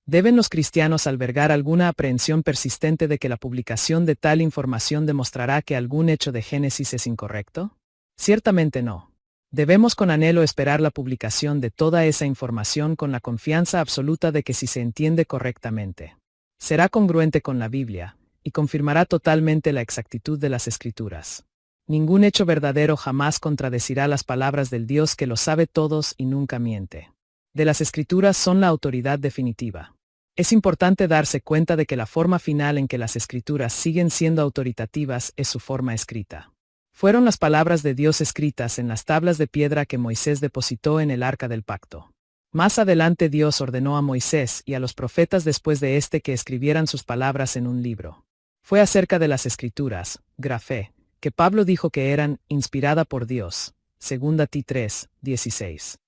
¿Deben los cristianos albergar alguna aprehensión persistente de que la publicación de tal información demostrará que algún hecho de Génesis es incorrecto? Ciertamente no. Debemos con anhelo esperar la publicación de toda esa información con la confianza absoluta de que si se entiende correctamente, será congruente con la Biblia, y confirmará totalmente la exactitud de las Escrituras. Ningún hecho verdadero jamás contradecirá las palabras del Dios que lo sabe todos y nunca miente. De las Escrituras son la autoridad definitiva. Es importante darse cuenta de que la forma final en que las Escrituras siguen siendo autoritativas es su forma escrita. Fueron las palabras de Dios escritas en las tablas de piedra que Moisés depositó en el arca del pacto. Más adelante Dios ordenó a Moisés y a los profetas después de este que escribieran sus palabras en un libro. Fue acerca de las Escrituras, grafé, que Pablo dijo que eran inspirada por Dios. 2 Ti 3:16.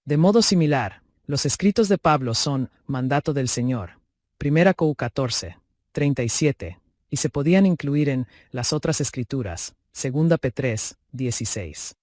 De modo similar, los escritos de Pablo son mandato del Señor. 1 Cor 14:37, y se podían incluir en las otras escrituras. 2 P 3:16.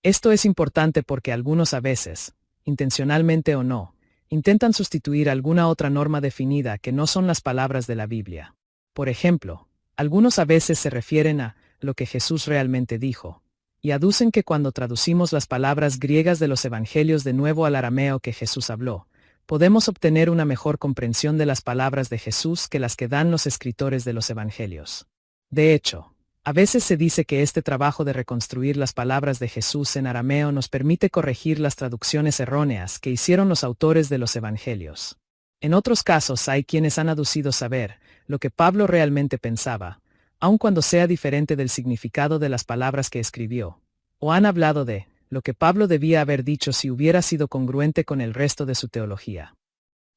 Esto es importante porque algunos a veces, intencionalmente o no, intentan sustituir alguna otra norma definida que no son las palabras de la Biblia. Por ejemplo, algunos a veces se refieren a lo que Jesús realmente dijo, y aducen que cuando traducimos las palabras griegas de los evangelios de nuevo al arameo que Jesús habló, podemos obtener una mejor comprensión de las palabras de Jesús que las que dan los escritores de los evangelios. De hecho, a veces se dice que este trabajo de reconstruir las palabras de Jesús en arameo nos permite corregir las traducciones erróneas que hicieron los autores de los evangelios. En otros casos hay quienes han aducido saber lo que Pablo realmente pensaba, aun cuando sea diferente del significado de las palabras que escribió, o han hablado de lo que Pablo debía haber dicho si hubiera sido congruente con el resto de su teología.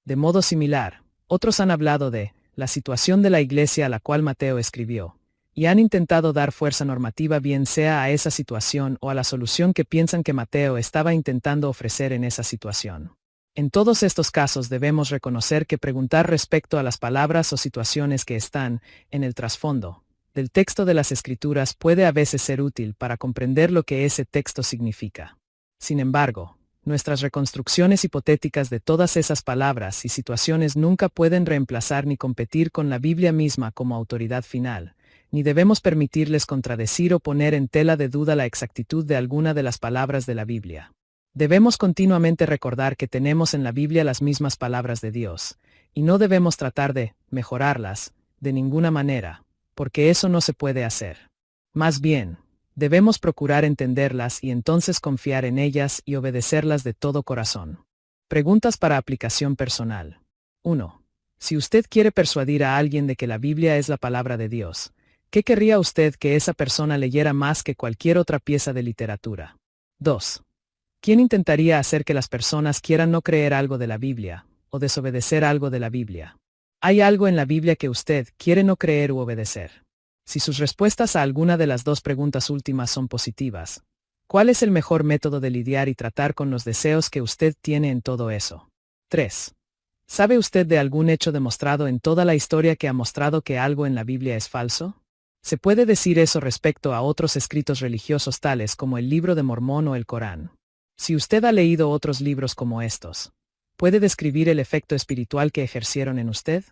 De modo similar, otros han hablado de la situación de la iglesia a la cual Mateo escribió, y han intentado dar fuerza normativa bien sea a esa situación o a la solución que piensan que Mateo estaba intentando ofrecer en esa situación. En todos estos casos debemos reconocer que preguntar respecto a las palabras o situaciones que están en el trasfondo del texto de las Escrituras puede a veces ser útil para comprender lo que ese texto significa. Sin embargo, nuestras reconstrucciones hipotéticas de todas esas palabras y situaciones nunca pueden reemplazar ni competir con la Biblia misma como autoridad final, ni debemos permitirles contradecir o poner en tela de duda la exactitud de alguna de las palabras de la Biblia. Debemos continuamente recordar que tenemos en la Biblia las mismas palabras de Dios, y no debemos tratar de mejorarlas, de ninguna manera, porque eso no se puede hacer. Más bien, debemos procurar entenderlas y entonces confiar en ellas y obedecerlas de todo corazón. Preguntas para aplicación personal. 1. Si usted quiere persuadir a alguien de que la Biblia es la palabra de Dios, ¿qué querría usted que esa persona leyera más que cualquier otra pieza de literatura? 2. ¿Quién intentaría hacer que las personas quieran no creer algo de la Biblia, o desobedecer algo de la Biblia? ¿Hay algo en la Biblia que usted quiere no creer u obedecer? Si sus respuestas a alguna de las dos preguntas últimas son positivas, ¿cuál es el mejor método de lidiar y tratar con los deseos que usted tiene en todo eso? 3. ¿Sabe usted de algún hecho demostrado en toda la historia que ha mostrado que algo en la Biblia es falso? ¿Se puede decir eso respecto a otros escritos religiosos tales como el Libro de Mormón o el Corán? Si usted ha leído otros libros como estos, ¿puede describir el efecto espiritual que ejercieron en usted?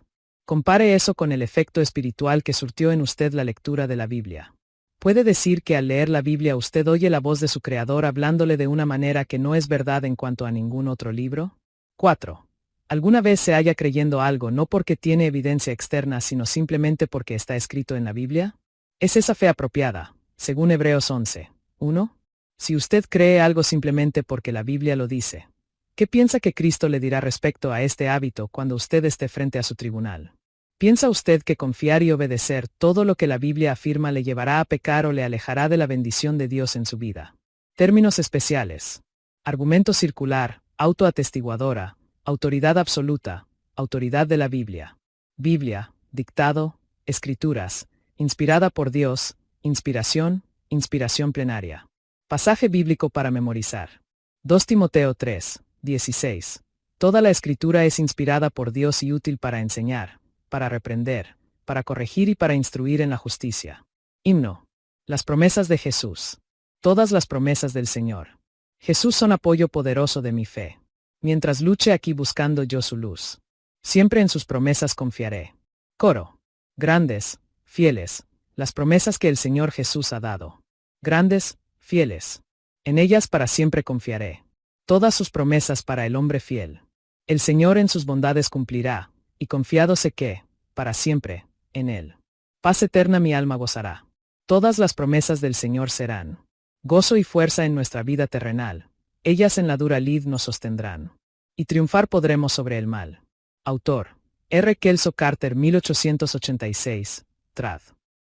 Compare eso con el efecto espiritual que surtió en usted la lectura de la Biblia. ¿Puede decir que al leer la Biblia usted oye la voz de su Creador hablándole de una manera que no es verdad en cuanto a ningún otro libro? 4. ¿Alguna vez se halla creyendo algo no porque tiene evidencia externa sino simplemente porque está escrito en la Biblia? ¿Es esa fe apropiada, según Hebreos 11, 1? Si usted cree algo simplemente porque la Biblia lo dice, ¿qué piensa que Cristo le dirá respecto a este hábito cuando usted esté frente a su tribunal? ¿Piensa usted que confiar y obedecer todo lo que la Biblia afirma le llevará a pecar o le alejará de la bendición de Dios en su vida? Términos especiales. Argumento circular, autoatestiguadora, autoridad absoluta, autoridad de la Biblia. Biblia, dictado, escrituras, inspirada por Dios, inspiración, inspiración plenaria. Pasaje bíblico para memorizar. 2 Timoteo 3, 16. Toda la escritura es inspirada por Dios y útil para enseñar, para reprender, para corregir y para instruir en la justicia. Himno. Las promesas de Jesús. Todas las promesas del Señor. Jesús son apoyo poderoso de mi fe. Mientras luche aquí buscando yo su luz. Siempre en sus promesas confiaré. Coro. Grandes, fieles, las promesas que el Señor Jesús ha dado. Grandes, fieles. En ellas para siempre confiaré. Todas sus promesas para el hombre fiel. El Señor en sus bondades cumplirá, y confiado sé que, para siempre, en Él. Paz eterna mi alma gozará. Todas las promesas del Señor serán gozo y fuerza en nuestra vida terrenal. Ellas en la dura lid nos sostendrán. Y triunfar podremos sobre el mal. Autor. R. Kelso Carter 1886, trad.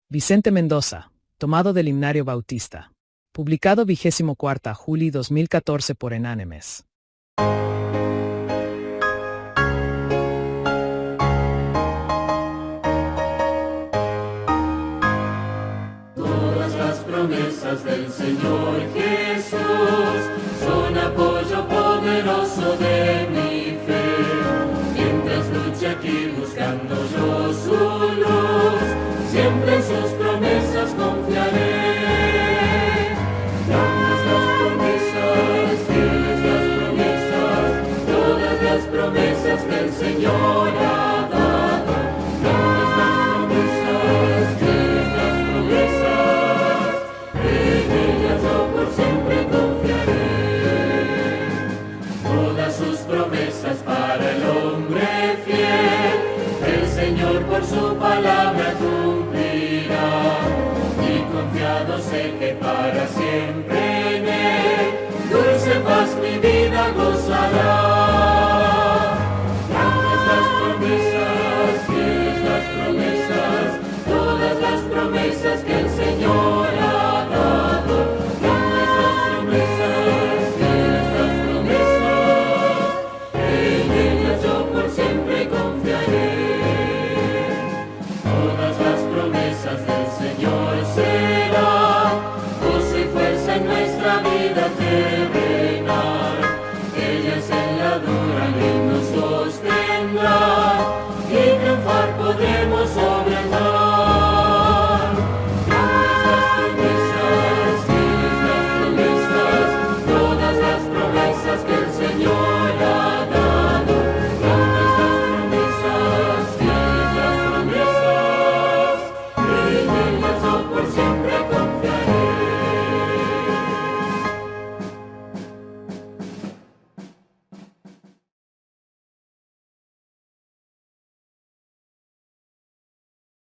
Vicente Mendoza, tomado del Himnario Bautista. Publicado 24 julio 2014 por Enánimes. Todas las promesas del Señor Jesús son apoyo poderoso de mi fe. Mientras luche aquí buscando yo su luz, siempre en sus promesas confiaré. Grandes las promesas, fieles las promesas, todas las promesas del Señor ha dado. Grandes las promesas, fieles las promesas, en ellas yo por siempre confiaré. Todas sus promesas para el hombre fiel, el Señor por su palabra